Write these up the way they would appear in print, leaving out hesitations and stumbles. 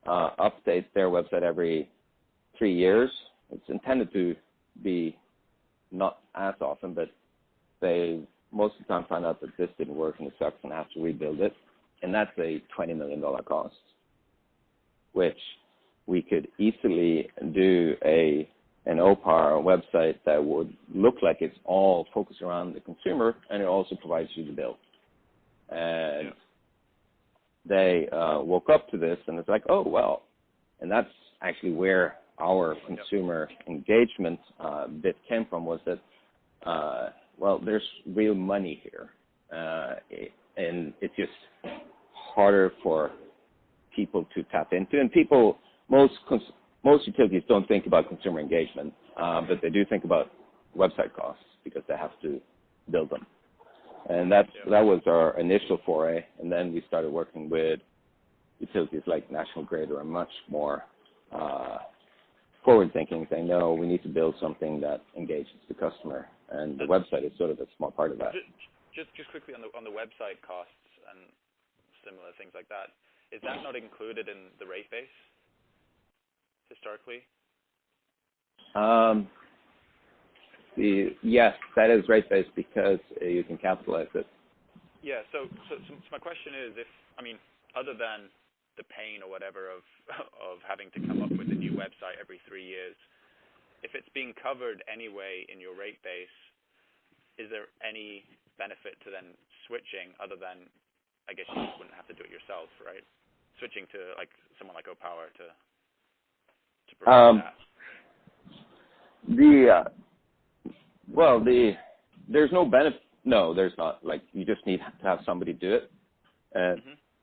updates their website every 3 years. It's intended to be not as often, but they most of the time find out that this didn't work and it sucks and have to rebuild it. And that's a $20 million cost, which we could easily do an OPAR website that would look like it's all focused around the consumer, and it also provides you the bill. And they woke up to this, and it's like, oh, well. And that's actually where our consumer engagement bit came from, was that, well, there's real money here. And it's just harder for people to tap into. And most utilities don't think about consumer engagement, but they do think about website costs because they have to build them. And that was our initial foray. And then we started working with utilities like National Grid, who are much more forward-thinking, saying, no, we need to build something that engages the customer. And the website is sort of a small part of that. Just quickly on the website costs and similar things like that, is that not included in the rate base historically? Yes, that is rate base because you can capitalize it. Yeah. So my question is, other than the pain or whatever of having to come up with a new website every 3 years, if it's being covered anyway in your rate base, is there any benefit to then switching other than, I guess you just wouldn't have to do it yourself, right? Switching to like someone like OPower to provide that. There's no benefit. No, there's not. Like, you just need to have somebody do it.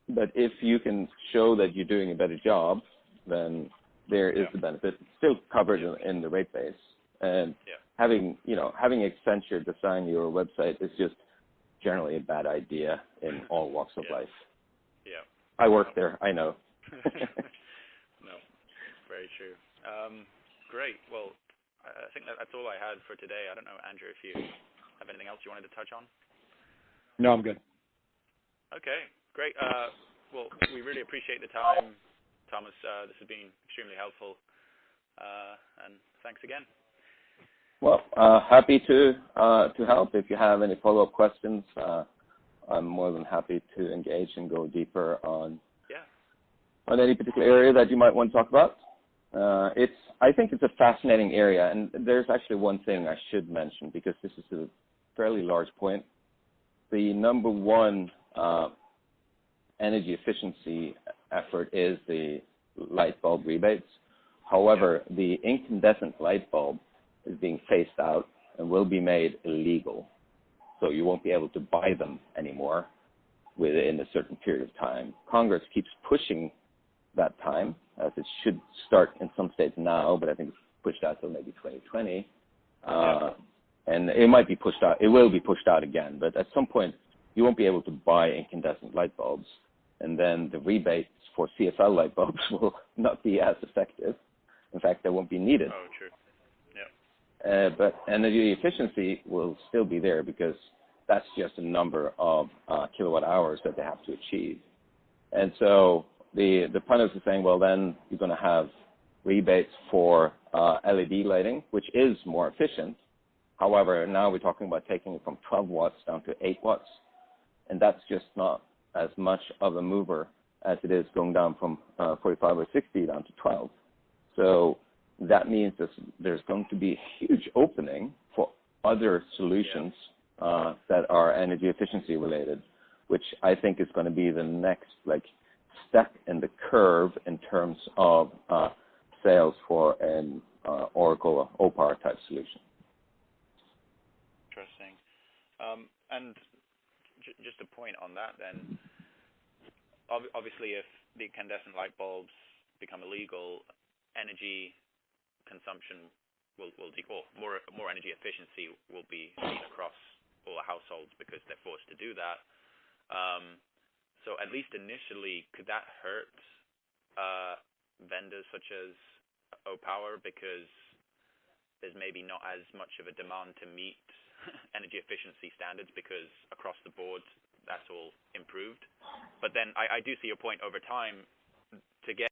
But if you can show that you're doing a better job, then there is the benefit. It's still covered in the rate base. And having Accenture design your website is just generally a bad idea in all walks of life. Yeah. I work there. I know. No, very true. Great. Well, I think that's all I had for today. I don't know, Andrew, if you have anything else you wanted to touch on? No, I'm good. Okay, great. Well, we really appreciate the time, Thomas. This has been extremely helpful. And thanks again. Well, happy to help. If you have any follow-up questions, I'm more than happy to engage and go deeper on any particular area that you might want to talk about. I think it's a fascinating area, and there's actually one thing I should mention, because this is a fairly large point. The number one energy efficiency effort is the light bulb rebates. However, the incandescent light bulb is being phased out and will be made illegal. So you won't be able to buy them anymore within a certain period of time. Congress keeps pushing that time, as it should start in some states now, but I think it's pushed out till maybe 2020. And it might be pushed out. It will be pushed out again, but at some point you won't be able to buy incandescent light bulbs, and then the rebates for CFL light bulbs will not be as effective. In fact, they won't be needed. Oh, true. Yeah. But energy efficiency will still be there, because that's just a number of kilowatt hours that they have to achieve. And so the pundits are saying, well, then you're going to have rebates for LED lighting, which is more efficient. However, now we're talking about taking it from 12 watts down to 8 watts. And that's just not as much of a mover as it is going down from 45 or 60 down to 12. So that means there's going to be a huge opening for other solutions that are energy efficiency related, which I think is going to be the next step in the curve in terms of sales for an Oracle or OPAR type solution. Interesting. And just a point on that then, obviously if the incandescent light bulbs become illegal, energy consumption will equal more energy efficiency will be seen across all the households because they're forced to do that. So at least initially, could that hurt vendors such as OPower, because there's maybe not as much of a demand to meet energy efficiency standards because across the board that's all improved? But then I do see your point. Over time, to get